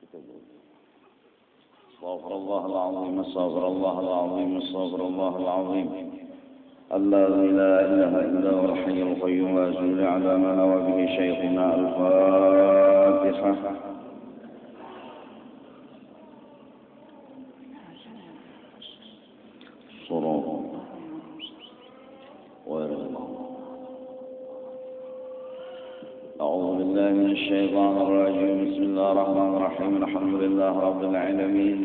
استغفر الله العظيم استغفر الله العظيم استغفر الله العظيم الذي لا إله إلا هو الحي القيوم وأصلي على ما نوى به شيخنا الفاتحة. صلاة أعوذ بالله من الشيطان الرجيم. بسم الله الرحمن الرحيم. الحمد لله رب العالمين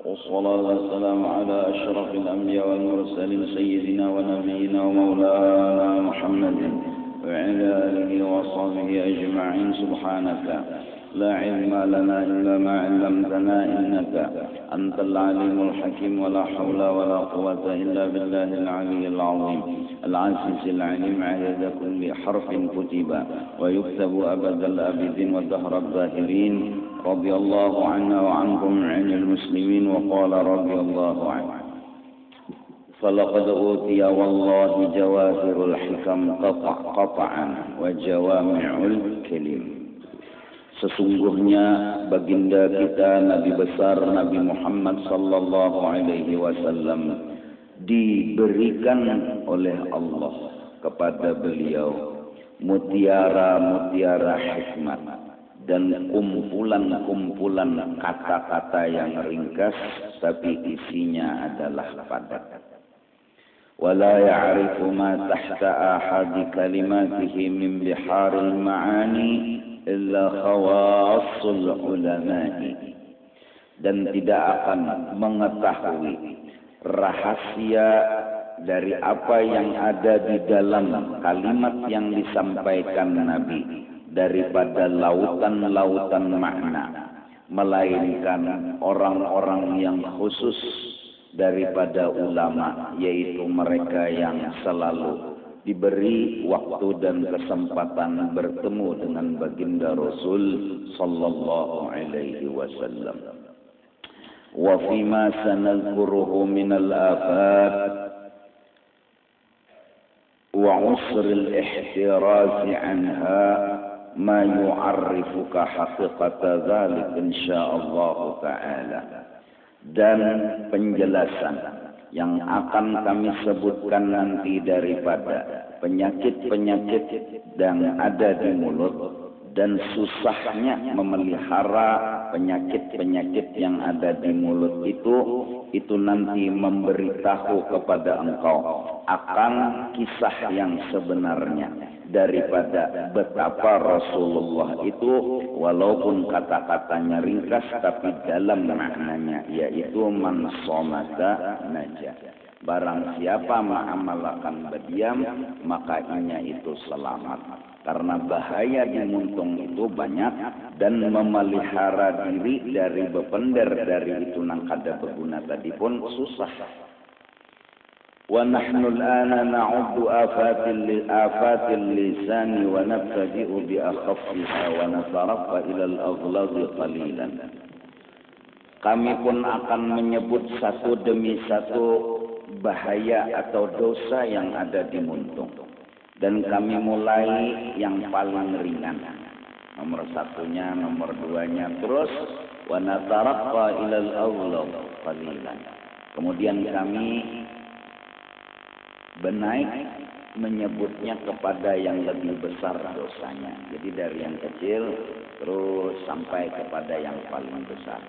والصلاة والسلام على أشرف الأنبياء والمرسلين سيدنا ونبينا ومولانا محمد وعلى آله وصحبه أجمعين. سبحانك لا علم لنا إلا ما علمتنا إنك أنت العليم الحكيم ولا حول ولا قوة إلا بالله العلي العظيم العزيز العليم عدد كل حرف كتب ويكتب أبد الآبدين ودهر الظاهرين. رضي الله عنا وعنكم عن المسلمين. وقال رضي الله عنه فلقد أوتي والله جواهر الحكم قطعا وجوامع الكلم. Sesungguhnya baginda kita Nabi besar Nabi Muhammad sallallahu alaihi wasallam diberikan oleh Allah kepada beliau mutiara-mutiara hikmat dan kumpulan-kumpulan kata-kata yang ringkas tapi isinya adalah padat. Wala ya'rifu ma tahta ahadi kalimatihi min biharil ma'ani illa khawassul ulama'i. Dan tidak akan mengetahui rahasia dari apa yang ada di dalam kalimat yang disampaikan Nabi daripada lautan-lautan makna, melainkan orang-orang yang khusus daripada ulama, yaitu mereka yang selalu diberi waktu dan kesempatan bertemu dengan baginda Rasul sallallahu alaihi wasallam. Wa fima sanadhkuruhu min al-afat wa usr al-ihtiraz anha ma yu'arrifuka haqiqata dzalik insyaallah taala. Dan penjelasan yang akan kami sebutkan nanti daripada penyakit-penyakit yang ada di mulut dan susahnya memelihara penyakit-penyakit yang ada di mulut itu nanti memberitahu kepada engkau akan kisah yang sebenarnya daripada betapa Rasulullah itu walaupun kata-katanya ringkas tapi dalam maknanya, yaitu man somata najah. Barang siapa mengamalkan berdiam maka ianya itu selamat. Karena bahaya di muntung itu banyak dan memelihara diri dari bepender dari itu nang kada berguna tadi pun susah. Wa nahnu al-ana na'uddu afatil lisani wa nabtadi'u bi akhaffiha wa nataraffa ila al-aghlaz qalilan. Kami pun akan menyebut satu demi satu bahaya atau dosa yang ada di muntung. Dan kami mulai yang paling ringan. Nomor satunya, nomor duanya, terus wa nataraffa ila al-aghlaz qalilan. Kemudian kami benaik menyebutnya kepada yang lebih besar dosanya. Jadi dari yang kecil terus sampai kepada yang paling besar.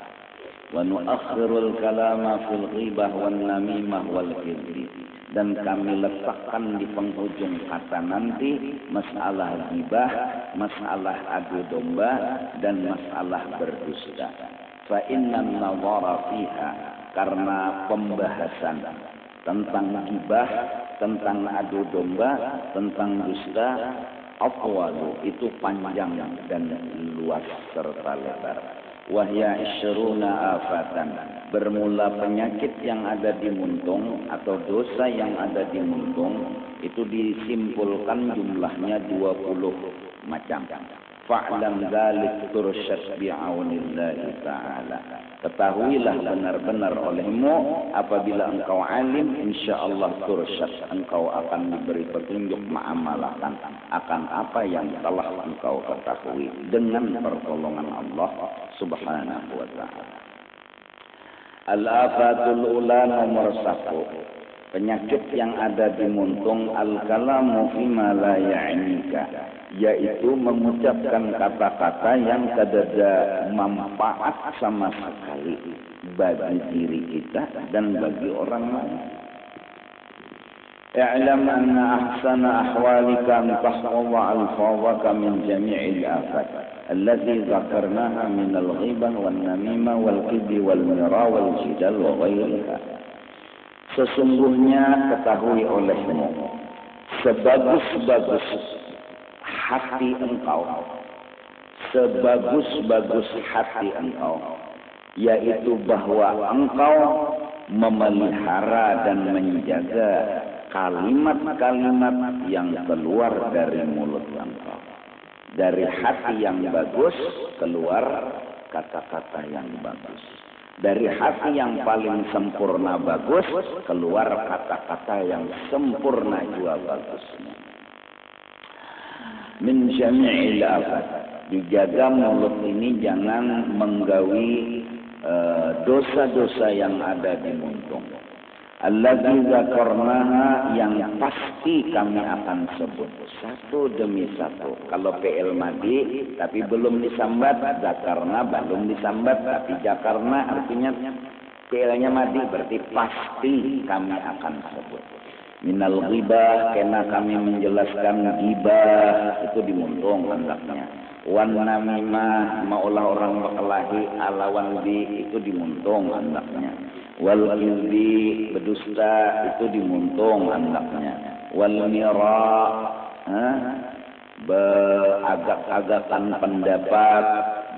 Wa nu'akhirul kalama fil ghibah wan namimah wal kibri. Dan kami letakkan di penghujung kata nanti masalah ghibah, masalah adu domba dan masalah berdusta. Fa innan nadhara fiha, karena pembahasan tentang ghibah, tentang adu domba, tentang dusta, afwalu itu panjang dan luas serta lebar. Wahya isyruna afatan, bermula penyakit yang ada di muntung atau dosa yang ada di muntung itu disimpulkan jumlahnya 20 macam. fa'lam dzalik tursyad bi'aunillahi ta'ala. Ketahuilah benar-benar olehmu apabila engkau alim, insyaallah tursyad, engkau akan diberi petunjuk ma'amalakan akan apa yang telah engkau ketahui dengan pertolongan Allah Subhanahu wa taala. Al-afatul ula nomor 1. Penyakit yang ada di muntung al-kalamu fima la ya'nika, yaitu mengucapkan kata-kata yang tidak manfaat sama sekali bagi diri kita dan bagi orang lain. I'lam anna ahsana ahwalika an tahfaza alfazaka min jami'il afat allati dzakarnaha min al-ghibah wan namimah wal kibri wal mira wal jidal wa ghairiha. Sesungguhnya ketahui olehmu, sebagus-bagus hati engkau, sebagus-bagus hati engkau, yaitu bahwa engkau memelihara dan menjaga kalimat-kalimat yang keluar dari mulut engkau. Dari hati yang bagus keluar kata-kata yang bagus. Dari hati yang paling sempurna bagus keluar kata-kata yang sempurna juga bagusnya. Min jami'il afat, dijaga mulut ini jangan menggawi dosa-dosa yang ada di muntung. Alladzi dzakarnaha, yang pasti kami akan sebut satu demi satu. Kalau fi'il madi tapi belum disambat, dzakarna belum disambat tapi dzakarna artinya fi'ilnya madi, berarti pasti kami akan sebut. Minal ghibah, karena kami menjelaskan ghibah itu di muntung hendaknya. Wan namimah, maulah orang berkelahi, alawan bi itu di muntung hendaknya. Wal kizbi, berdusta itu di muntung hendaknya. Wal mira, beragak-agakan pendapat,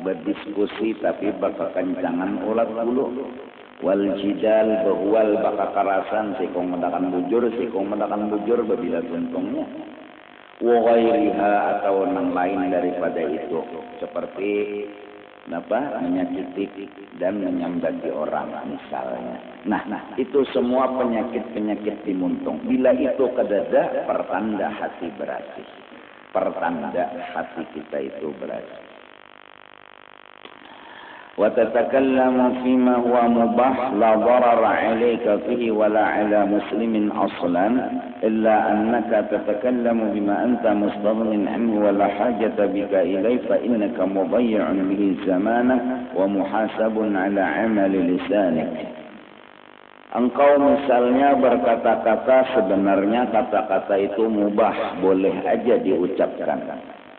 berdiskusi tapi berkekencangan ulat bulu. Wal jidal, berhual bakakarasan, sikong mendakan bujur babila tuntungnya. Wa ghairiha, atau yang lain daripada itu, seperti menyakiti dan menyambati orang misalnya. Nah, itu semua penyakit-penyakit di muntung. Bila itu kedada, pertanda hati bersih. Pertanda hati kita itu bersih. وتتكلم فيما هو مباح لا ضرر عليك فيه ولا على مسلم أصلا إلا أنك تتكلم بما أنت مستغن عنه ولا حاجة بك إليه فإنك مضيع به زمانك ومحاسب على عمل لسانك. Engkau misalnya berkata-kata, sebenarnya kata-kata itu mubah, boleh aja diucapkan.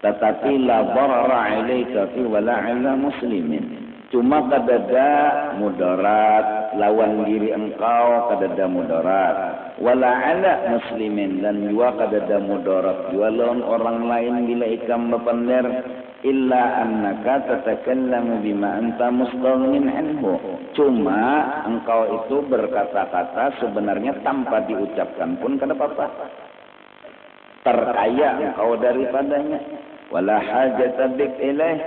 Tetapi la darara alaika fi wala ala muslimin. Cuma kadada mudarat lawan diri engkau, kadada mudarat. Wala ala muslimin, dan juga kadada mudarat juga lawan orang lain bila ikam berpender. Illa annaka tatakallamu bima anta mustaghnin anhu. Cuma engkau itu berkata-kata sebenarnya tanpa diucapkan pun kada apa-apa. Terkaya engkau daripadanya. Wala hajata bik ilaih,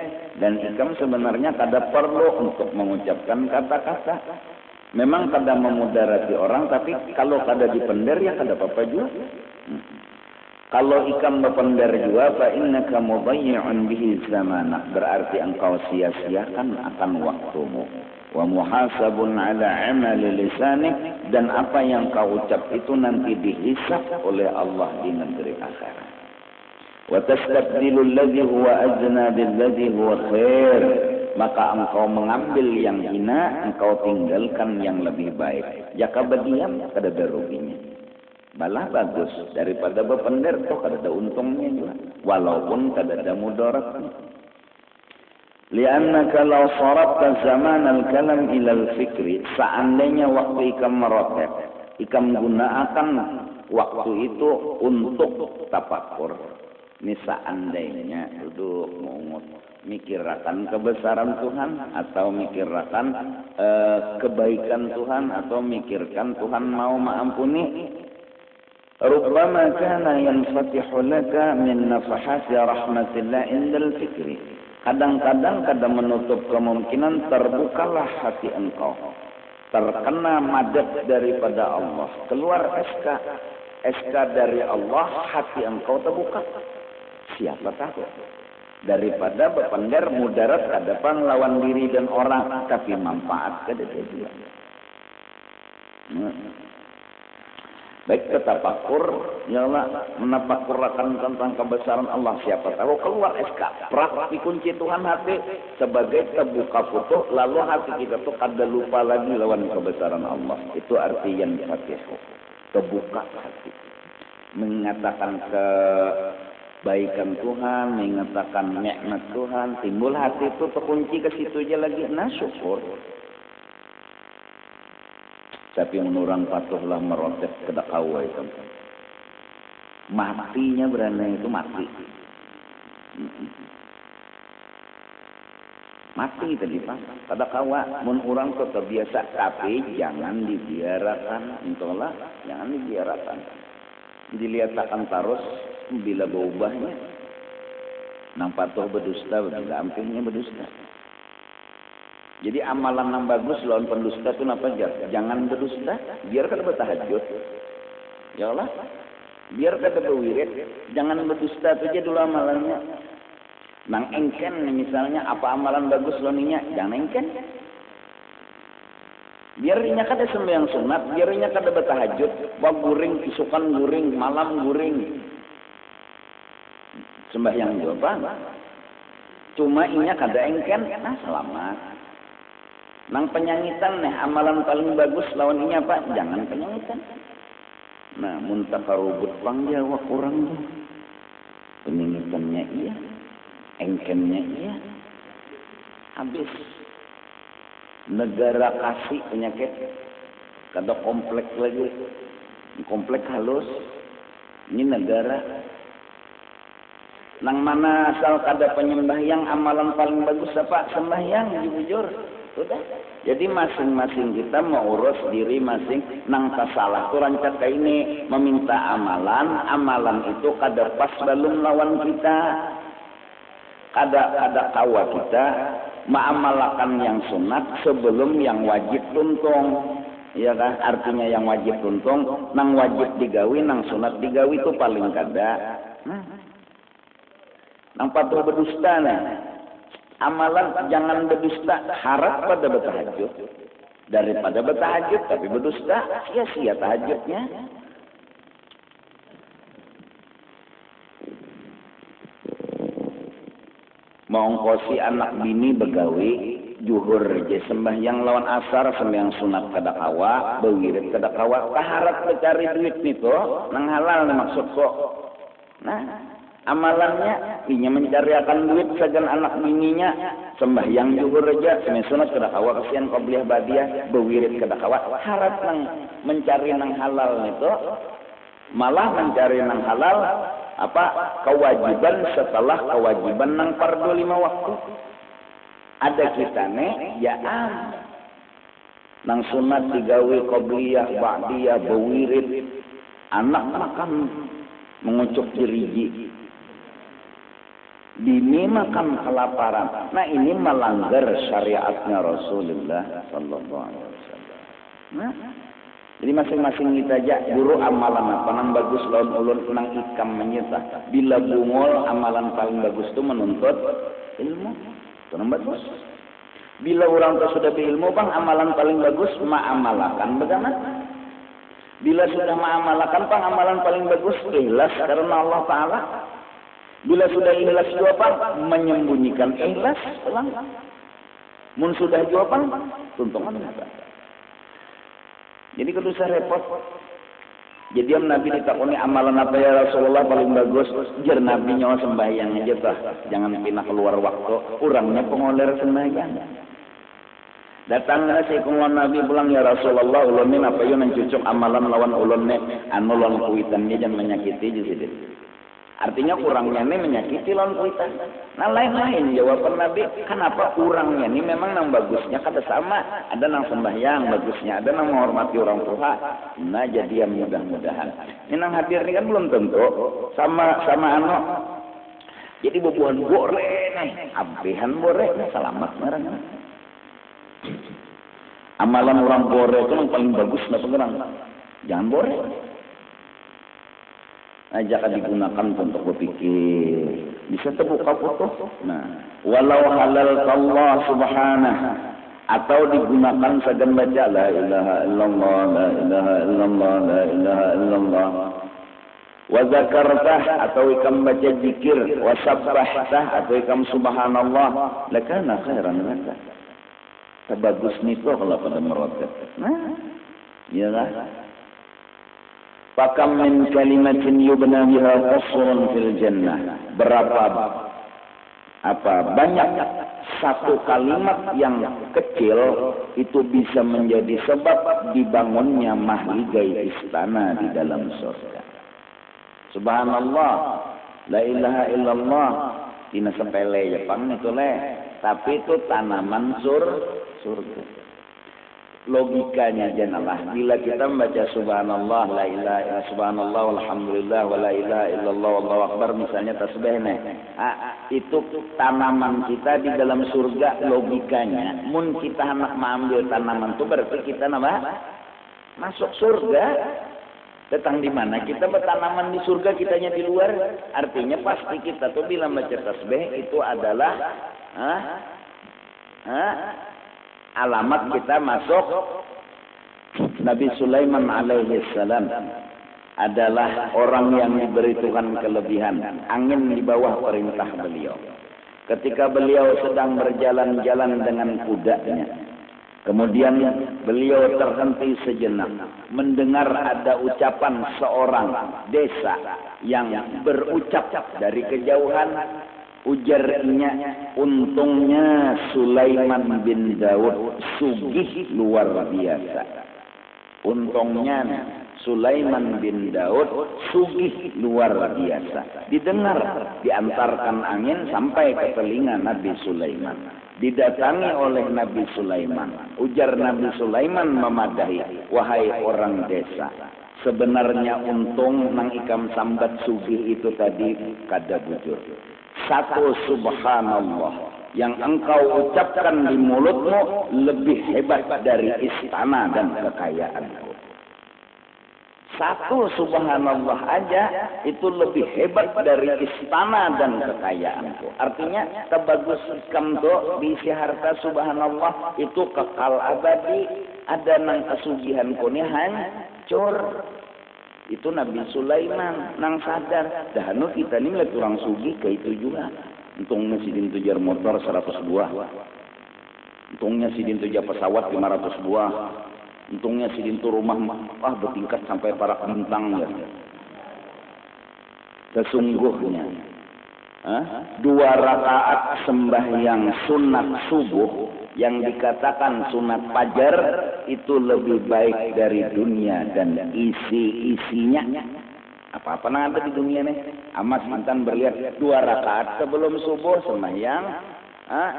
dan ikam sebenarnya kada perlu untuk mengucapkan kata-kata. Memang kada memudarati orang, tapi kalau kada dipender ya kada apa-apa juga. Kalau ikam berpender juga, fa innaka mudayyi'un bihi zamanak, berarti engkau sia-siakan akan waktumu. Wa muhasabun ala amali lisanik, dan apa yang kau ucap itu nanti dihisab oleh Allah di negeri akhirat. Wa tastabdilul ladzi huwa ajna bil ladzi huwa khair, maka engkau mengambil yang hina, engkau tinggalkan yang lebih baik. Jaka berdiam kada ada ruginya. Malah bagus daripada berpender, toh kada ada untungnya juga, walaupun kada ada mudaratnya. Li'annaka law sarafta zaman al-kalam ila al-fikri, seandainya waktu ikam merotet, ikam gunakan waktu itu untuk tafakur. Ini seandainya duduk mungut mikirkan kebesaran Tuhan, atau mikirkan kebaikan Tuhan, atau mikirkan Tuhan mau mengampuni, Rubbama kana yanfatihu laka min nafahati rahmatillah indal fikri. Kadang-kadang menutup kemungkinan terbukalah hati engkau, terkena madat daripada Allah, keluar SK dari Allah, hati engkau terbuka. Siapa tahu daripada berpendar mudarat ke depan lawan diri dan orang, tapi manfaat ke dia. Baik ketapakur, ya Allah, menapakurakan tentang kebesaran Allah. Siapa tahu keluar SK, prak dikunci Tuhan hati sebagai terbuka putuh, lalu hati kita tuh kada lupa lagi lawan kebesaran Allah. Itu arti yang fatihu, terbuka hati, mengatakan kebaikan Tuhan, mengatakan nikmat Tuhan, timbul hati itu terkunci ke situ aja lagi. Nah syukur. Tapi menurang patuhlah merotek ke dakawa itu. Matinya berani itu mati. Mati tadi Pak. Pada kawa mun urang tuh terbiasa, tapi jangan dibiarkan. Entahlah, jangan dibiarkan. Dilihatkan terus bila berubahnya. Nang patuh berdusta, gampangnya berdusta. Jadi amalan yang bagus lawan pendusta itu apa aja? Jangan berdusta, biar kada bertahajud. Ya Allah, biar kada berwirid, jangan berdusta itu aja dulu amalannya. Nang engken misalnya apa amalan bagus lawannya, jangan engken. Biar inya kada sembahyang sunat, biar inya kada bertahajud, bab guring, isukan guring, malam guring. Sembahyang juga apa? Cuma inya kada engken, nah selamat. Nang penyangitan nih amalan paling bagus lawan ini apa? Jangan penyangitan. Nah, muntakarubut lang Jawa kurang tuh. Penyangitannya iya, engkennya iya. Habis. Negara kasih penyakit, kada komplek lagi, komplek halus. Ini negara. Nang mana asal kada penyembahyang amalan paling bagus apa? Sembahyang, jujur. Sudah. Jadi masing-masing kita mau urus diri masing nang kasalah tu rancak kayak ini meminta amalan itu kada pas balum lawan kita, kada kawa kita mengamalkan yang sunat sebelum yang wajib tuntung, ya kan? Artinya yang wajib tuntung, nang wajib digawi, nang sunat digawi itu paling kada. Nang patuh berdusta nah. Amalan jangan berdusta, harap pada bertahajud. Daripada bertahajud tapi berdusta, sia-sia tahajudnya. Mengongkosi anak bini begawi, juhur je sembahyang lawan asar, sembahyang sunat kada kawa, bewirid kada kawa, harap mencari duit nito, nang halal maksud kok. Nah, amalannya inya mencariakan duit sajan anak bininya, sembahyang juhur aja sembahyang sunat kada kawa, kasihan qabliyah badiah bewirid kada kawa, harap nang mencari nang halal itu, malah mencari nang halal apa kewajiban setelah kewajiban nang fardu 5 waktu. Ada kita ya nang sunat digawe qabliyah ba'diyah bewirid, anak makan mengucuk jeriji, bini makan kelaparan. Nah ini melanggar syariatnya Rasulullah Sallallahu Alaihi Wasallam. Nah, jadi masing-masing kita aja guru amalan apa nang bagus lawan ulun nang ikam menyita. Bila bungol amalan paling bagus itu menuntut ilmu, itu nang bagus. Bila orang tu sudah berilmu bang, amalan paling bagus ma'amalakan bagaimana? Bila sudah ma'amalakan bang, amalan paling bagus ikhlas karena Allah Taala. Bila sudah ikhlas juga bang, menyembunyikan ikhlas pulang. Mun sudah juga bang, tuntungan apa? Jadi kudu repot. Jadi Nabi ditakoni amalan apa ya Rasulullah paling bagus? Jar Nabi nyawa sembahyang aja tah. Jangan pindah keluar waktu. Urangnya pengoler sembahyang. Datanglah si kumon Nabi pulang ya Rasulullah ulun ni apa yo mencucuk amalan lawan ulun ni anu lawan kuitan ni jangan menyakiti je sedih. Artinya kurangnya ini menyakiti lawan kita. Nah lain-lain jawaban Nabi, kenapa kurangnya ini memang nang bagusnya kada sama. Ada nang sembahyang bagusnya, ada nang menghormati orang tua. Nah jadi yang mudah-mudahan. Ini nang hadir ini kan belum tentu sama anu. Jadi bubuhan bore nih, abehan bore nih selamat ngarang. Amalan orang bore itu yang paling bagus nah pengerang. Jangan bore. Ajak digunakan untuk berpikir. Bisa terbuka foto. Nah, walau halal Allah subhanahu atau digunakan segan baca la ilaha illallah la ilaha illallah la ilaha illallah wa zakartah atau ikam baca zikir wa sabbahtah atau ikam subhanallah lakana khairan laka. Sebagus nito kalau pada merotet. Nah, iyalah. Fakam min kalimatin yubna biha qasrun fil jannah. Banyak satu kalimat yang kecil itu bisa menjadi sebab dibangunnya mahligai istana di dalam surga. Subhanallah, la ilaha illallah, tina sepele Jepang itu tapi itu tanaman surga. Logikanya janalah bila kita membaca subhanallah la ilaha illallah subhanallah walhamdulillah wa la ilaha illallah wallahu akbar misalnya tasbih itu tanaman kita di dalam surga. Logikanya mun kita hendak mengambil tanaman itu berarti kita masuk surga. Datang di mana kita bertanaman di surga, kitanya di luar. Artinya pasti kita tuh bila baca tasbih itu adalah alamat kita masuk. Nabi Sulaiman alaihi salam adalah orang yang diberi Tuhan kelebihan angin di bawah perintah beliau. Ketika beliau sedang berjalan-jalan dengan kudanya, kemudian beliau terhenti sejenak mendengar ada ucapan seorang desa yang berucap dari kejauhan. Ujarnya, untungnya Sulaiman bin Daud sugih luar biasa. Untungnya Sulaiman bin Daud sugih luar biasa. Didengar, diantarkan angin sampai ke telinga Nabi Sulaiman. Didatangi oleh Nabi Sulaiman. Ujar Nabi Sulaiman memadahi, wahai orang desa, sebenarnya untung nang ikam sambat sugih itu tadi kada bujur. Satu subhanallah yang engkau ucapkan di mulutmu lebih hebat dari istana dan kekayaanku. Satu subhanallah aja itu lebih hebat dari istana dan kekayaanku. Artinya tebagus ikam tuh diisi harta subhanallah itu kekal abadi. Ada nang kesugihanku nih hancur. Itu Nabi Sulaiman nang sadar dahanu kita ni lagi orang sugih ke itu juga. Untungnya sidin tujar motor 100 buah. Untungnya sidin tujar pesawat 500 buah. Untungnya sidin tu rumah bertingkat sampai para bintang ya. Sesungguhnya 2 rakaat sembahyang sunat subuh yang dikatakan sunat fajar itu lebih baik dari dunia dan isi-isinya. Apa-apa yang ada di dunia nih. Amas mantan berlihat 2 rakaat sebelum subuh sembahyang.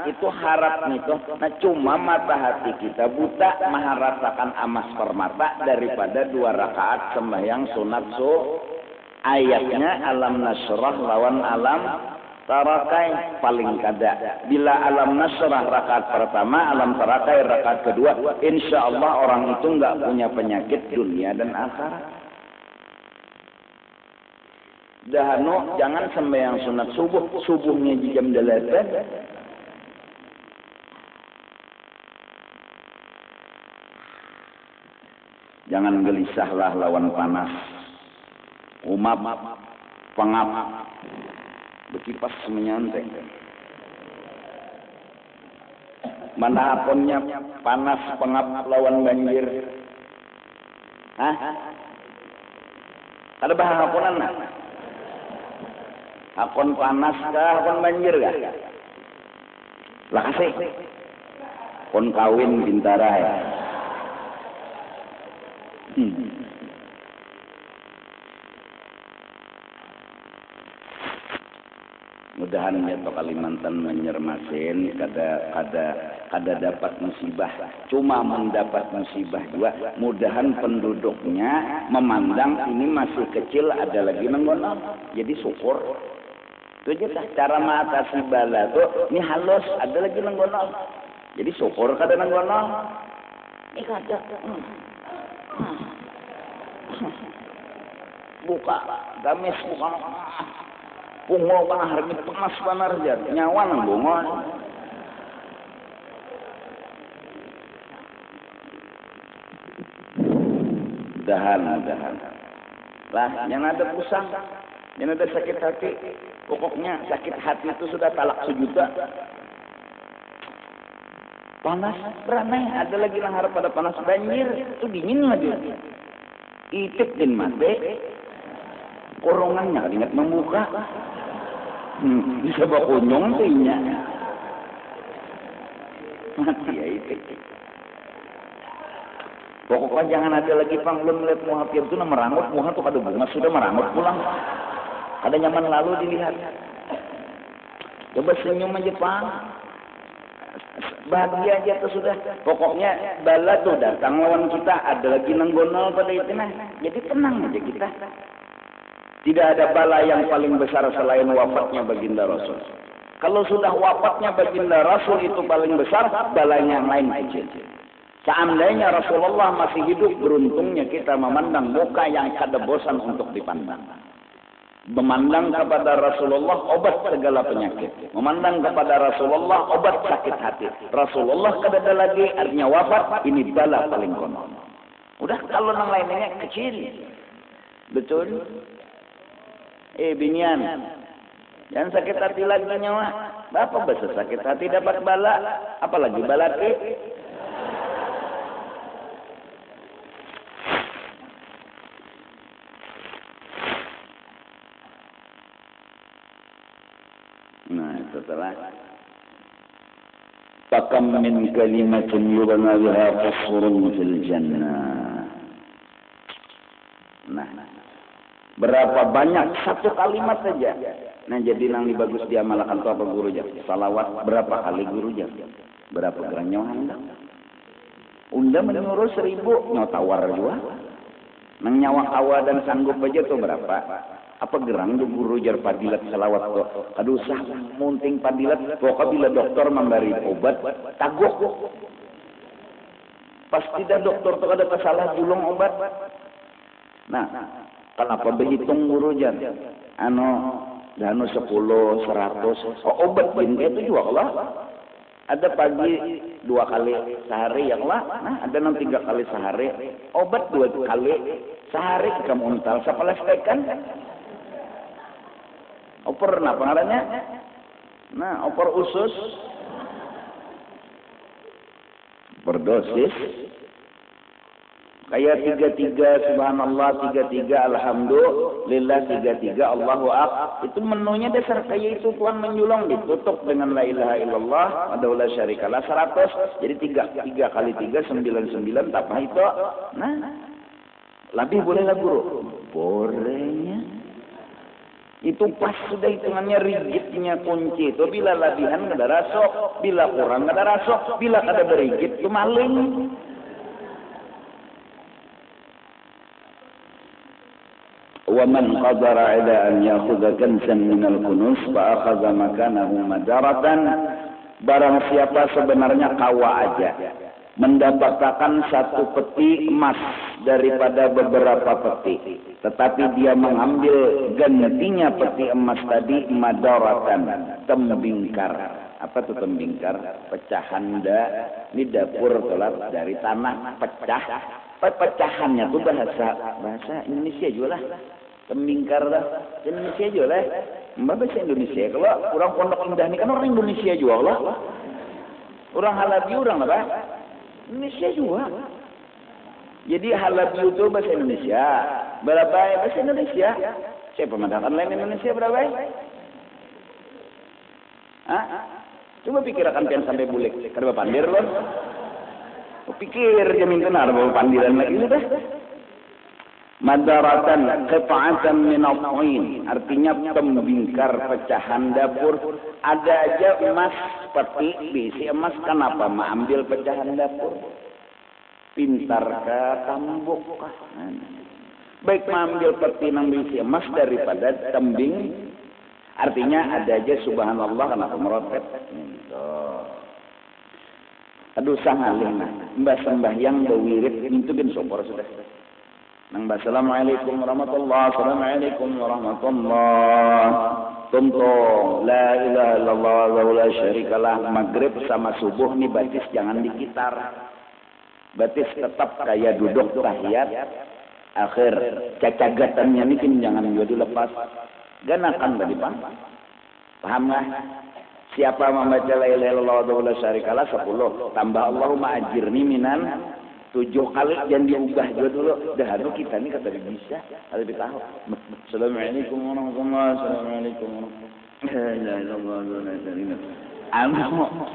Itu harap nih tuh. Nah cuma mata hati kita buta mengharapkan amas permata daripada 2 rakaat sembahyang sunat ayatnya alam nasrah lawan alam tarakai paling kada. Bila alam nasrah rakaat pertama, alam tarakai rakaat kedua, insya Allah orang itu enggak punya penyakit dunia dan akhirat. Dahano jangan sembahyang sunat subuh, subuhnya di jam 8. Jangan gelisahlah lawan panas. Umap, pengap, berkipas menyantai. Mana aponnya panas pengap lawan banjir. Ada bahan aponan nah? Apon panas kah, apon banjir kah? Lah kasih. Pon kawin bintara ya. Mudahan nyato Kalimantan menyermasin kada dapat musibah. Cuma mendapat musibah juga. Mudahan penduduknya memandang ini masih kecil, ada lagi nenggono. Jadi syukur. Itu aja cara mengatasi bala tuh. Ini halus, ada lagi nenggono. Jadi syukur kada nenggono. Ini kada. Buka, gamis buka. Pungol panah harga panas panar jar nyawa nang bungol. Dahan. Lah, yang ada pusang, yang ada sakit hati, pokoknya sakit hati itu sudah talak sejuta. Panas, ramai, ada lagi yang harap pada panas banjir, itu dingin lagi. Itip din mati, korongannya ingat membuka. Bisa bawa kunyong tuhnya. Mati ya itu. Pokoknya jangan ada lagi pang belum lihat muhafir itu merangut muha tuh kada bunga sudah merangut pulang. Ada nyaman lalu dilihat. Coba senyum aja pang. Bahagia aja tuh sudah. Pokoknya bala tuh datang lawan kita ada lagi nenggonol pada itu nah. Jadi tenang aja kita. Tidak ada bala yang paling besar selain wafatnya baginda Rasul. Kalau sudah wafatnya baginda Rasul itu paling besar, balanya yang lain kecil. Seandainya Rasulullah masih hidup, beruntungnya kita memandang muka yang kada bosan untuk dipandang. Memandang kepada Rasulullah obat segala penyakit. Memandang kepada Rasulullah obat sakit hati. Rasulullah kada ada lagi, artinya wafat, ini bala paling konon. Udah kalau yang lainnya kecil. Betul? Binian, yang sakit hati lagi nyawa, bapak besar sakit hati dapat bala, apalagi bala ke? Nah itu telah. Pakam min kalimatin yubna biha qasrun fil jannah. Nah. Berapa banyak satu kalimat saja. Nah jadi nang bagus dia malakan tu apa guru jah. Salawat berapa kali guru jah. Berapa gerang nyawa anda. Unda menyuruh 1000 nyawa tawar juga. Nang nyawa kawa dan sanggup aja tuh berapa. Apa gerang tu guru jar padilat salawat tu. Aduh usah munting padilat. Pokoknya bila dokter memberi obat taguk. Pas tidak dokter tu ada salah julung obat. Nah. Kenapa berhitung guru jan? Danu 10, 100. Obat bin itu juga lah. Ada pagi 2 kali sehari yang lah. Nah, ada 3 kali sehari. Obat 2 kali sehari kamu untal. Sepalas tekan. Oper apa ngarannya? Nah, oper usus. Berdosis. Kayak 33 subhanallah, 33 alhamdulillah, 33 Allahu akbar. Itu menunya dasar kayak itu Tuhan menjulung ditutup dengan la ilaha illallah wa la syarikalah 100. Jadi 3 kali 3 99 tambah itu. Nah, lebih boleh lah guru. Bolehnya. Itu pas sudah hitungannya rigidnya kunci itu bila labihan kada rasok, bila kurang kada rasok, bila kada berigid itu maling. وَمَنْ قَدَرَ عَلَىٰ أَنْ يَأْخُذَ كَنْزًا مِنَ الْكُنُوزِ فَأَخَذَ مَكَانَهُ مَدَارَةً. Barang siapa sebenarnya kawa aja mendapatkan satu peti emas daripada beberapa peti, tetapi dia mengambil gantinya peti emas tadi madaratan, tembingkar. Apa itu tembingkar? Pecahan di dapur telat dari tanah pecah. Pecahannya tuh bahasa Indonesia juga lah. Tembingkar lah. Indonesia juga lah. Bahasa Indonesia. Kalau orang Pondok Indah ini kan orang Indonesia juga lah. Orang Halabi orang apa? Indonesia juga. Jadi Halabi itu bahasa Indonesia. Berapa bahasa Indonesia? Saya pemandangan lain Indonesia berapa? Hah? Coba pikirkan pian sampai bulik. Kada pandir loh. Pikir jamin tenar bawa pandiran lagi sudah. Madaratan qit'atan min al-'ain, artinya pembingkar pecahan dapur. Ada aja emas peti diisi emas, kenapa mengambil pecahan dapur? Pintar ka tambuk kah? Baik mengambil peti nang diisi emas daripada tembing. Artinya ada aja subhanallah kenapa merotet. Aduh sangalih mbah sembahyang bewirid itu bin sopor sudah. Nang assalamualaikum warahmatullahi wabarakatuh. Assalamualaikum warahmatullahi wabarakatuh. La ilaha illallah wa la syarikalah. Maghrib sama subuh nih batis jangan dikitar. Batis tetap kayak duduk tahiyat akhir. Cacagatannya nih jangan juga dilepas. Ganakan tadi Pak. Paham nggak? Siapa membaca la ilaha illallah wa la syarikalah 10 tambah Allahumma ajirni minan 7 kali jangan diubah juga dulu. Dah kita nih kata bisa, ada tahu. Assalamualaikum warahmatullahi wabarakatuh.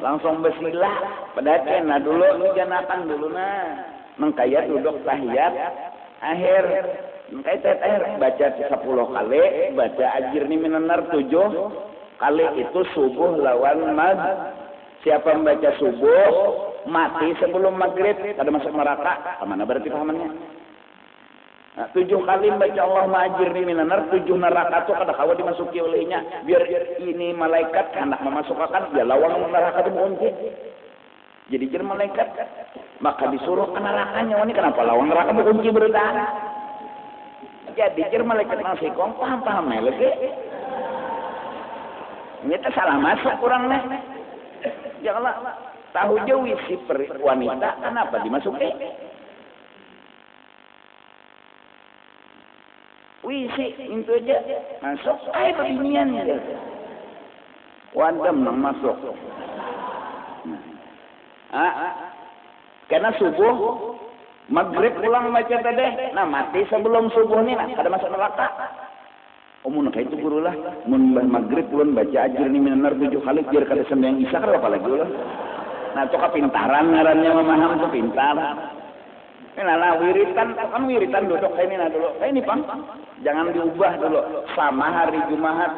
Langsung bismillah. Padahal nah dulu ini janakan dulu nah. Mengkaya duduk tahiyat akhir. Mengkaya tahiyat akhir baca 10 kali, baca ajirni minan nar 7 kali itu subuh lawan maghrib. Siapa membaca subuh mati sebelum maghrib kada masuk neraka. Kemana berarti pahamannya? Nah, 7 kali baca Allahumma ajirni minan nar, 7 neraka itu kada kawa dimasuki olehnya. Biar ini malaikat hendak memasukkan dia lawang neraka itu mengunci. Jadi jer malaikat maka disuruh ke nerakanya. Ini kenapa lawang neraka mengunci berita? Jadi jer malaikat masih paham lagi. Ini tak salah masuk kurang nih. Janganlah tahu jauh si wanita kenapa dimasuki? Wisi itu aja masuk. Beginian ya. Wadam nang masuk. Karena subuh maghrib pulang baca tadi. Nah mati sebelum subuh nih nah kada masuk neraka. Umum kayak itu guru lah. Mun maghrib pulun baca ajirni minan nar 7 kali biar kada sembahyang isya kada apa lagi ulah. Nah itu kepintaran ngarannya memaham itu pintar. Ini nah wiritan kan wiritan duduk kayak ini nah dulu. Kayak ini Bang. Jangan diubah dulu. Sama hari Jumat.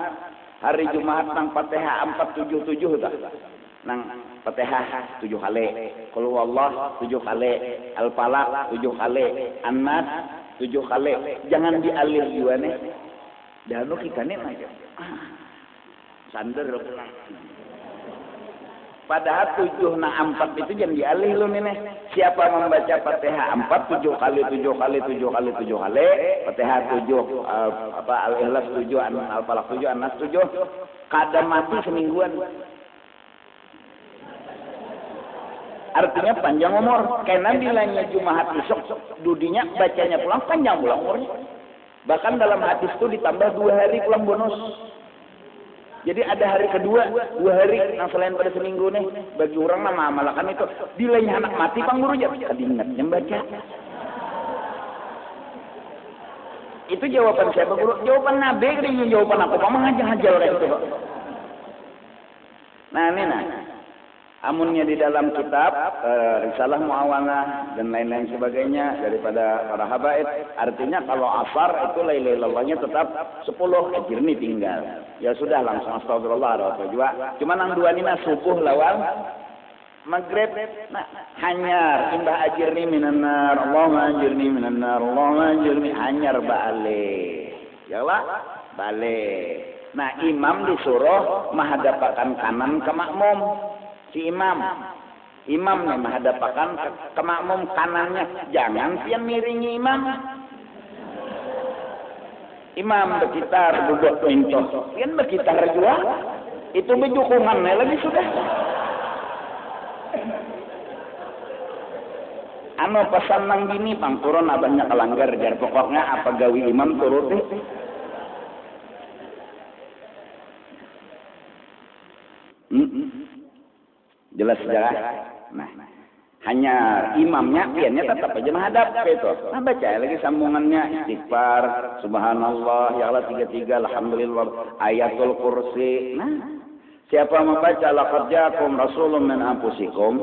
Hari Jumat nang Fatihah 477 tah. Nang Fatihah 7 kali. Qul huwallah 7 kali. Al-Falaq 7 kali. An-Nas 7 kali. Jangan dialih juga nih. Dan kita nih aja. Sander pulang. Padahal 7 na 4 itu jangan dialih lu nih. Siapa membaca Fatihah 4 7 kali 7 kali 7 kali 7 kali, Fatihah 7 Al-Ikhlas 7, Al-Falaq 7, An-Nas 7, kada mati semingguan. Artinya panjang umur. Karena bilangnya Jumat besok dudinya bacanya pulang panjang pulang umurnya. Bahkan dalam hadis itu ditambah 2 hari pulang bonus. Jadi ada hari kedua, 2 hari yang selain pada seminggu nih. Bagi orang nama amalakan itu. Dilanya anak mati pang guru aja. Kadingatnya baca. Itu jawaban siapa guru? Jawaban Nabi, jawaban aku. Mama ngajak-ngajak orang itu. Nah ini nah. Amunnya di dalam kitab Risalah Muawanah dan lain-lain sebagainya daripada para habaib, artinya kalau asar itu la ilaha illallahnya tetap 10 ajirni tinggal. Ya sudah langsung astagfirullah atau juga. Cuma nang dua ini subuh lawan maghrib. Nah, hanyar imbah ajirni minan nar, Allahumma ajirni minan nar, Allahumma ajirni hanyar balik. Ya Allah, balik. Nah, imam disuruh menghadapkan kanan ke makmum. Si imam nih menghadapkan ke makmum kanannya, jangan pian miringi imam. Imam berkitar duduk pintu, pian berkitar juga. Itu bejukungannya lagi sudah. Anu pesan nang gini pang turun abahnya kelanggar jar pokoknya apa gawi imam turuti. Jelas. Nah, hanya imamnya, piannya tetap aja menghadap itu. Nah, baca lagi sambungannya istighfar, subhanallah, ya Allah 33, alhamdulillah, ayatul kursi. Nah, siapa membaca laqad ja'akum rasulun min anfusikum,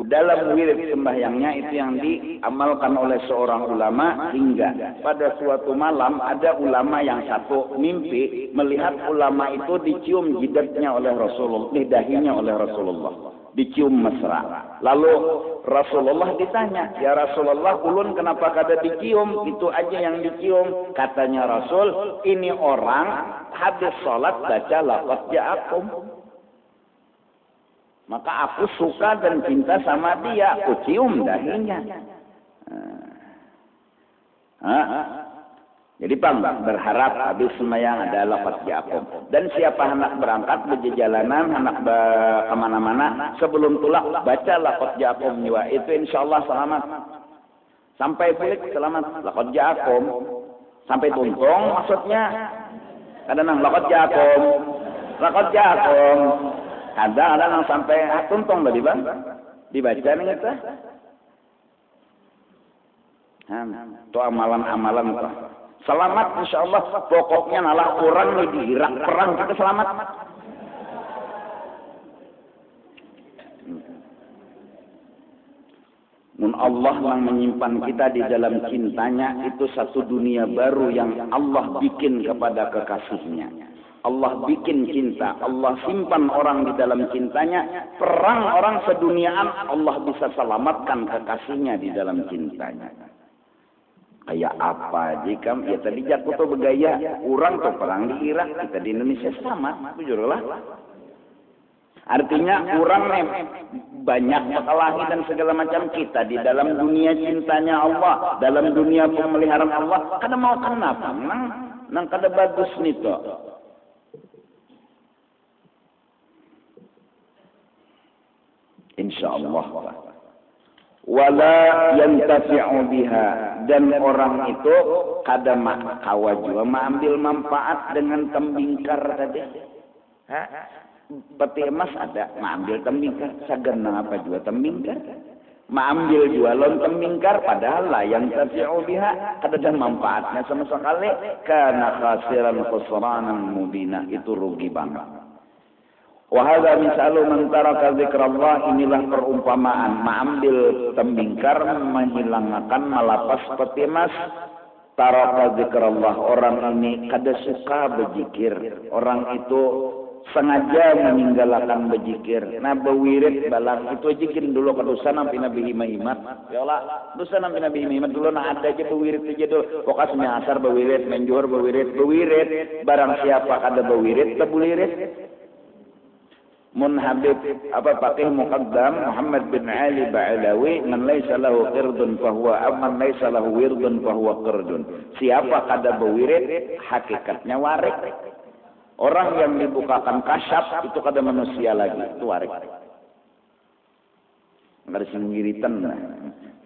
dalam wirid sembahyangnya itu yang diamalkan oleh seorang ulama hingga pada suatu malam ada ulama yang satu mimpi melihat ulama itu dicium jidatnya oleh Rasulullah, lidahinya oleh Rasulullah, dicium mesra. Lalu Rasulullah ditanya, ya Rasulullah, ulun kenapa kada dicium? Itu aja yang dicium. Katanya Rasul, ini orang habis sholat baca laqad ja'akum. Maka aku suka dan cinta sama dia, aku cium dahinya. Jadi berharap habis sembahyang ada laqad ja'akum. Dan siapa hendak berangkat berjalanan, hendak kemana-mana, sebelum tulak baca laqad ja'akum juga. Itu insyaallah selamat. Sampai pulik selamat. Laqad ja'akum. Sampai tuntung maksudnya. Kadang laqad ja'akum. Laqad ja'akum. Ada yang sampai tuntung tadi bang, dibaca nih kita. Itu amalan-amalan tuh. Selamat insya Allah. Pokoknya nalah orang di Irak perang kita selamat. Mun Allah yang menyimpan kita di dalam cintanya itu satu dunia baru yang Allah bikin kepada kekasihnya. Allah bikin cinta, Allah simpan orang di dalam cintanya, perang orang seduniaan Allah bisa selamatkan kekasihnya di dalam cintanya. Kayak apa jika ya tadi jatuh tuh bergaya, orang tuh perang di Irak, kita di Indonesia selamat, jujurlah. Artinya orang banyak kekalahan dan segala macam kita di dalam dunia cintanya Allah, dalam dunia pemeliharaan Allah, kada mau kenapa, nang kada bagus nih tuh. Insyaallah wala yantafi'u biha, dan orang itu kada kawa juga mengambil manfaat dengan tembingkar tadi. Peti emas ada mengambil tembingkar, sagenang apa juga tembingkar, mengambil jualan tembingkar, padahal la yantafi'u biha, kada ada manfaatnya sama sekali, kana khasiran khusranan mubina, itu rugi banget. Wahada misalu mentaraka zikrallah, inilah perumpamaan mengambil tembingkar, menghilangkan melapas peti emas. Taraka zikrallah, orang ini kada suka berzikir, orang itu sengaja meninggalkan berzikir. Nah bewirid balang itu zikirin dulu ke dosa nampi nabi himat. Ya Allah, dosa nampi nabi himat dulu nah ada aja bewirid aja dulu. Pokoknya asar bewirid, menjuhur bewirid, barang siapa kada bewirid tebulirid. Mun Habib apa Faqih Muqaddam Muhammad bin Ali Ba'alawi, man laisa lahu qirdun fahuwa amman laisa lahu wirdun fahuwa qirdun. Siapa kada bewirid hakikatnya warik. Orang yang dibukakan kasyaf itu kada manusia lagi, itu warik. Kada singgiritan.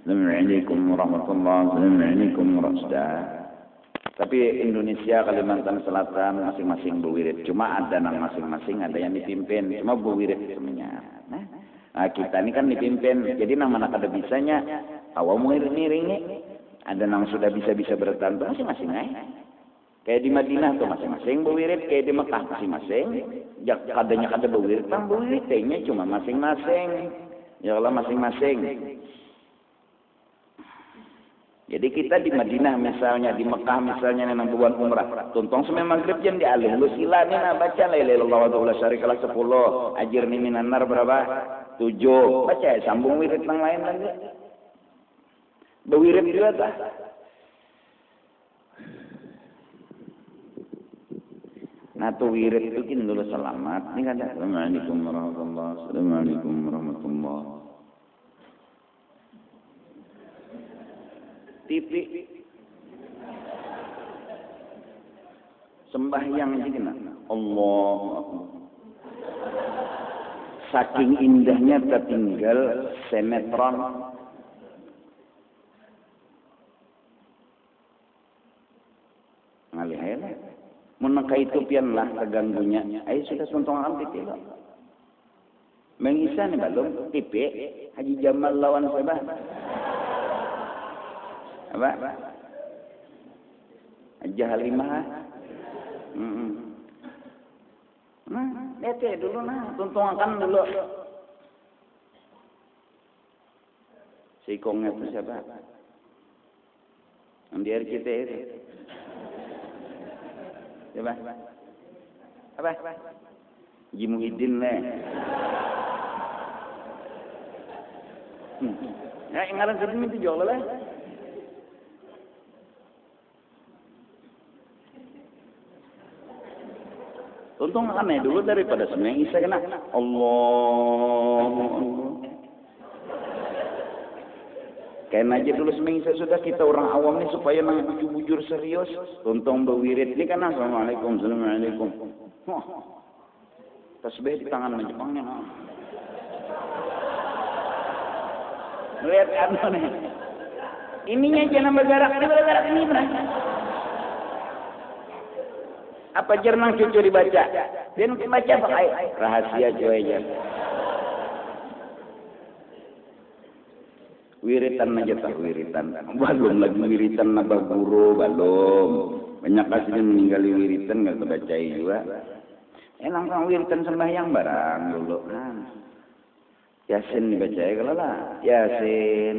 Assalamualaikum warahmatullahi wabarakatuh. Tapi Indonesia, Kalimantan Selatan masing-masing bewirid. Cuma ada nang masing-masing ada yang dipimpin. Cuma bewirid semuanya. Nah kita ini kan dipimpin. Jadi nang mana kada bisanya awam miring. Ada nang sudah bisa bertahan masing-masing. Kayak di Madinah tuh masing-masing bewirid. Kayak di Mekah masing-masing. Kadanya kada bewirid. Tang bewirid tehnya cuma masing-masing. Ya Allah masing-masing. Jadi kita di Madinah misalnya, di Mekah misalnya nang buat umrah, tuntong semai maghrib jam di alim lu sila nih nah baca la ilaha illallah wa syarikalah 10, ajir nih minan nar berapa? 7. Baca sambung wirid nang lain lagi. Bewirid juga tah. Nah tuh wirid itu kin dulu selamat. Ini kan Assalamualaikum warahmatullahi wabarakatuh. Assalamualaikum warahmatullahi wabarakatuh. TV sembahyang aja kena Allah saking indahnya tertinggal sinetron ngalih meneka itu pian lah terganggunya ayo sudah sontong ampit itu mengisa nih balong TV Haji Jamal lawan siapa apa? Haji Halimah. Nah, lihat dulu nah, tuntungan dulu. Si Kongnya itu siapa? Yang di RCT itu. Siapa? Apa? Haji Muhyiddin lah. Ya, ngaran sedih itu jual lah. Untung aneh dulu daripada sembahyang Isya kena Allahu Akbar. Kayaknya aja dulu sembahyang Isya sudah kita orang awam nih supaya nang bujur serius. Untung berwirid ini kan assalamualaikum, assalamualaikum. Tasbih di tangan Jepangnya. Lihat anu nih. Ininya jangan bergerak ini benar. Apa jernang cucu dibaca? Dia baca pakai rahasia cuy aja. Wiritan aja tak wiritan. Belum lagi wiritan nabah guru belum. Banyak kasih meninggali wiritan nggak kebacai juga. Enak kan wiritan sembahyang barang dulu kan. Yasin dibacai kalau lah. Yasin.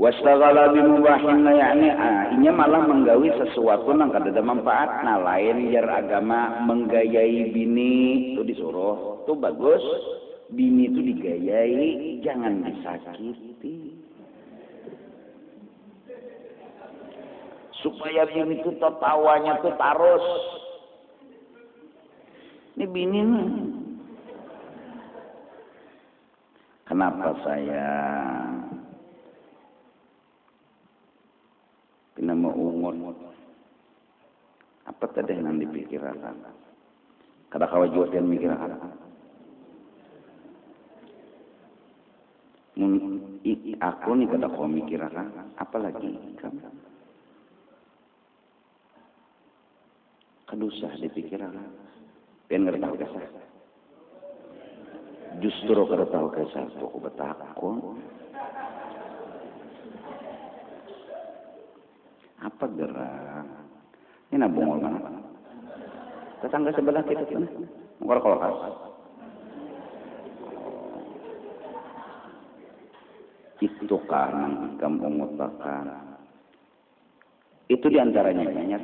Wastaghala bimubahin yakni inya malah menggawi sesuatu nang kada manfaat nah lain jar agama menggayai bini itu disuruh tuh bagus bini itu digayai jangan disakiti supaya bini itu tertawanya tuh tarus ini bini nih kenapa sayang nama ungun apa tadi yang dipikirkan kada kawajud yang mikirkan aku nih kada kau mikirkan apalagi kamu kadusah dipikirkan pengen kada tahu kesah justru kada tahu kesah aku betakun apa gerak? Ini nabungol mana? Tetangga sebelah kita tuh, ngorok itu kan kamu mengutakan. Itu diantaranya banyak.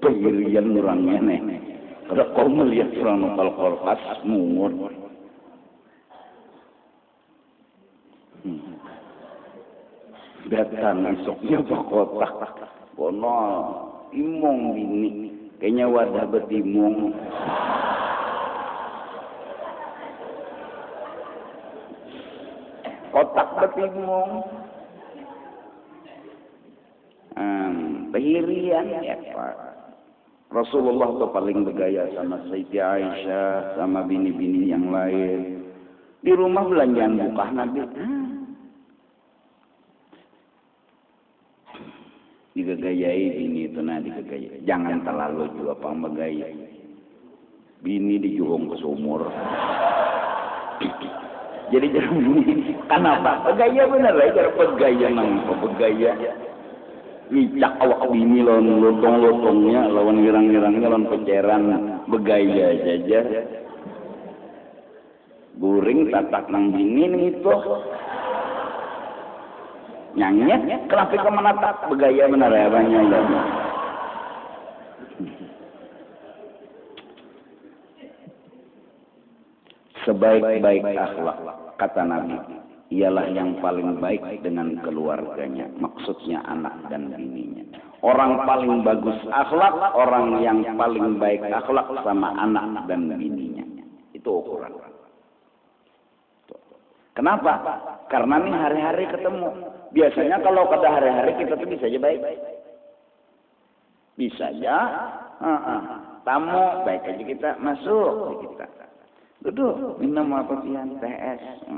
Pengirian orangnya nih. Kalau kau melihat orang nopal kolkas mungut. Datang esoknya berkotak bono imong bini kayaknya wadah betimong kotak betimong pahirian ya Pak Rasulullah tuh paling bergaya sama Siti Aisyah sama bini-bini yang lain di rumah belanjaan buka Nabi digagayai bini itu nah digagayai jangan terlalu juga pambagaya bini dijuhung ke sumur jadi jangan bini kenapa pegaya bener lah cara pegaya nang pegaya ngicak awak bini lawan lotong-lotongnya lawan ngirang-ngirangnya lawan peceran begaya saja guring tatak nang bini nih itu nyanyet kenapa kau menatap begaya benar ya banyak ya sebaik-baik akhlak kata Nabi ialah yang paling baik dengan keluarganya maksudnya anak dan bininya orang paling bagus akhlak orang yang paling baik akhlak sama anak dan bininya itu ukuran kenapa? Karena nih hari-hari ketemu biasanya kalau kada hari-hari kita tuh bisa aja baik. Bisa aja. Tamu baik aja kita masuk kita. Duduk minum apa pian TS.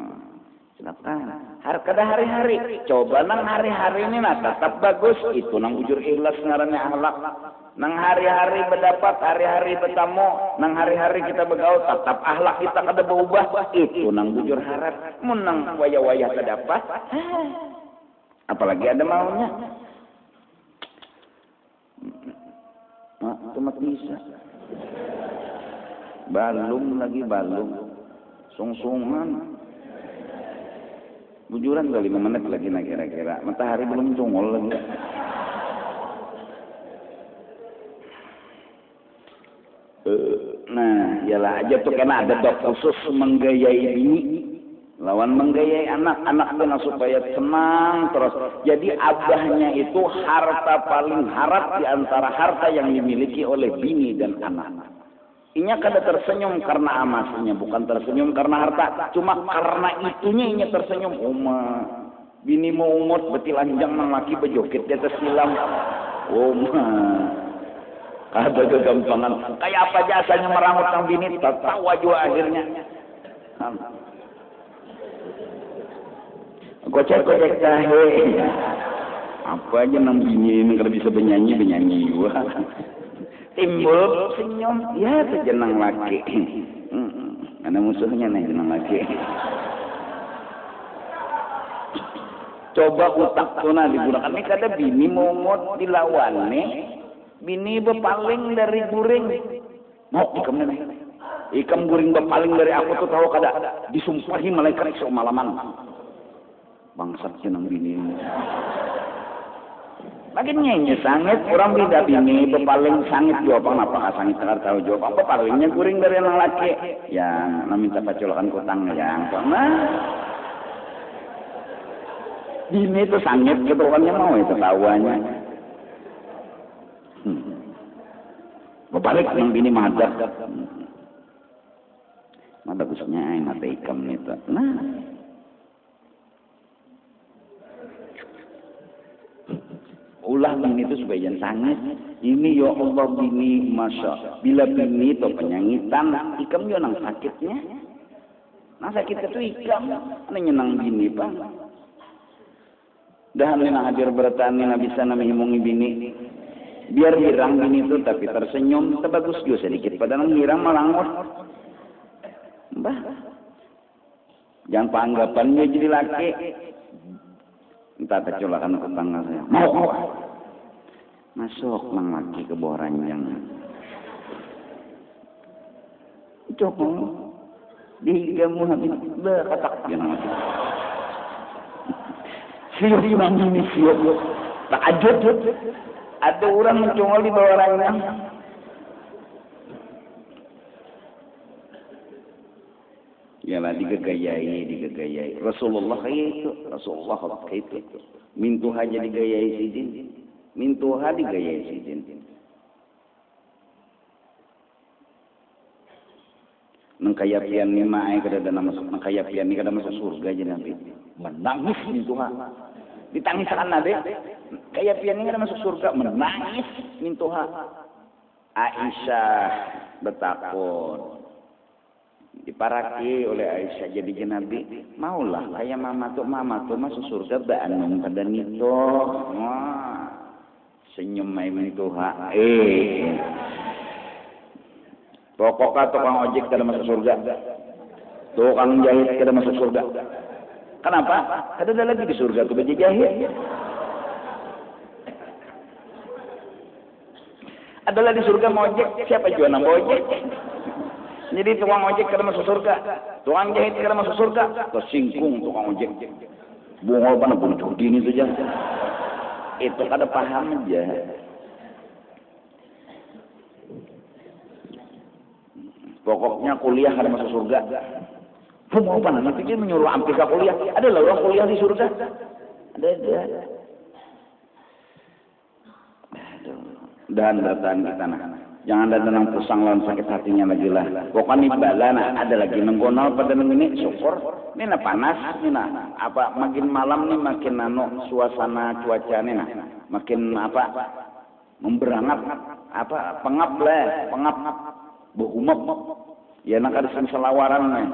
Silakan. Kada hari-hari. Coba nang hari-hari ini nah tetap bagus itu nang bujur ikhlas ngarannya akhlak. Nang hari-hari berdapat, hari-hari bertamu, nang hari-hari kita bergaul tetap akhlak kita kada berubah. Itu nang bujur harap. Mun nang waya-waya terdapat. Apalagi ada maunya. mah bisa. Balung lagi balung. Sungsungan. Bujuran kali 5 menit lagi nah kira-kira. Matahari belum cungol lagi. Nah, yalah aja tuh karena ada dok khusus menggayai bini. Lawan menggayai anak-anaknya supaya senang terus. Jadi abahnya itu harta paling harap di antara harta yang dimiliki oleh bini dan anak. Inya kada tersenyum karena amasnya, bukan tersenyum karena harta. Cuma karena itunya inya tersenyum. Oma, bini mau umut beti lanjang nang laki bejoget di atas silam. Oma, kada kegampangan. Kayak apa jasanya meramut nang bini, tahu aja akhirnya. Gocek-gocek tahe. Apa aja nang bini ini kalau bisa benyanyi. Wah. Timbul senyum, ya sejenang laki. Ada musuhnya nih jenang laki. Coba utak tuna digunakan. Ini kada bini momot dilawan nih. Bini bepaling dari guring. Mau ikam nih. Ikam guring bepaling dari aku tuh tahu kada. Disumpahi malaikat semalaman. Bangsat jenang bini. Makin nyanyi sangit, orang beda bini, bepaling sangit jawab apa sangit tak tahu jawab apa palingnya guring dari anak laki. Yang minta paculakan kutang yang sama. Bini itu sangit, keturuannya mau itu tahuannya. Bepalik yang bini madap. Bagusnya ini mata ikam itu. Nah. Ulah bini itu supaya jangan sangit. Ini ya Allah bini masya. Bila bini itu penyangitan, ikam juga nang sakitnya. Nah sakit itu ikam, ini nyenang bini pak. Dah ini hadir bertani nabi sana menghimungi bini. Biar hirang bini itu tapi tersenyum, terbagus juga sedikit. Padahal hirang malangot. Mbah, jangan panggapannya jadi laki. Entah keculakan ke tangga saya. Mau. Masuk nang lagi ke bawah ranjang. Coba digamu habis berkatak yang mati. Siap nang ini siap. Tak ajut. Ada orang mencongol di bawah ranjang. Yalah digegayai. Rasulullah kayak itu. Mintuha jadi gayai sidin. Mintuha digayai sidin. Nangkayapian ni maai kada masuk nangkayapian ni kada masuk surga jadi nabi. Menangis mintuha. Ditangisakan nabi. Kayapian ni kada masuk surga menangis mintuha. Aisyah bertakun. Diparaki oleh Aisyah jadi Nabi, maulah kayak mama tuh masuk surga banung pada nito. Wah, senyum main tuha. Pokoknya tukang ojek kada masuk surga, tukang jahit kada masuk surga. Kenapa? Kada ada lagi di surga tuh baju jahit. Adalah di surga mau ojek, siapa jual nambah ojek? Jadi tukang ojek kada masuk surga, tukang jahit kada masuk surga, tersinggung tukang ojek. Bungol mana pun ini saja. Itu kada paham aja. Pokoknya kuliah kada masuk surga. Bungol mana nanti dia menyuruh ampi ke kuliah. Ada lah orang kuliah di surga. Ada. Dan datang kita nah. Jangan ada nang pusang lawan sakit hatinya lagi lah. Pokoknya bala nah ada lagi nenggonal pada ini syukur. Ini nah panas, ini nah apa makin malam nih makin suasana cuaca nih nah makin apa memberangat apa pengap berhumap. Ya nak ada selawaran nih.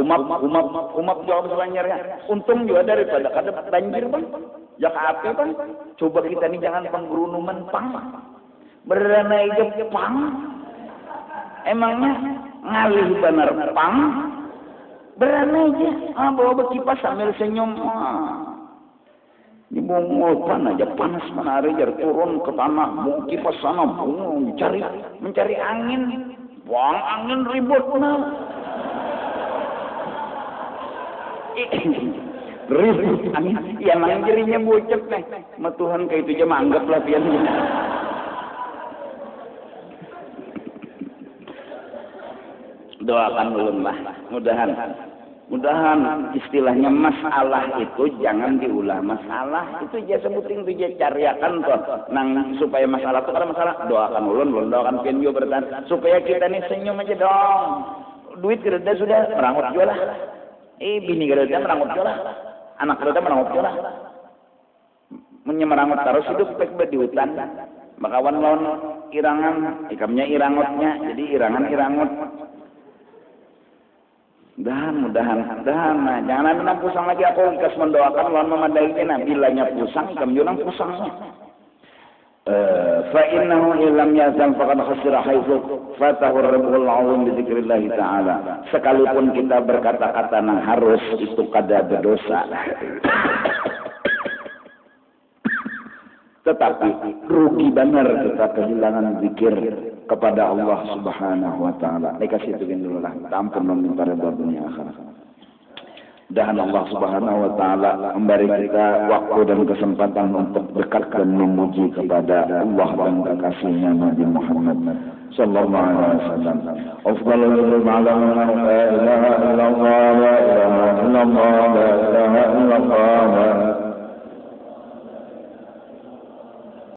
Umap jawab selanjutnya. Untung juga daripada kada banjir bang. Jak api bang. Coba kita nih jangan penggerunuman pang. Beranai Jepang, emangnya ngalih benar pang, beranai aja, bawa berkipas sambil senyum. Ini bungotan aja panas menari jar turun ke tanah, mau kipas sana bungo mencari angin, buang angin ribut ribut angin, ya manggirinya bocep nih, Tuhan kayak itu aja anggaplah pian. Doakan ulun lah, mudahan istilahnya masalah itu jangan diulah, masalah itu aja sebutin itu aja cariakan tuh nang supaya masalah itu karena masalah doakan ulun doakan pian juga bertahan supaya kita nih senyum aja dong. Duit kereta sudah merangut juga lah, bini kereta merangut juga lah, anak kereta merangut juga lah, menyemerangut terus hidup baik di hutan bakawan lawan irangan ikamnya irangutnya jadi irangan mudahan nah jangan ada pusang lagi aku ikas mendoakan lawan memadainya bilanya pusang ikam junang pusangnya fa innahu illam yazal faqad khasira haitsu fatahu rabbul azim bi dzikrillah taala sekalipun kita berkata-kata nang harus itu kada berdosa tetapi rugi benar kita kehilangan zikir kepada Allah Subhanahu wa taala. Dikasih itu dulu lah. Ampun meminta redha dunia akhirat. Dan Allah Subhanahu wa taala memberi kita waktu dan kesempatan untuk dekat dan memuji kepada Allah dan kekasihnya Nabi Muhammad sallallahu alaihi wasallam. Afdalul ma'lamun la ilaha illallah la ilaha illallah la ilaha illallah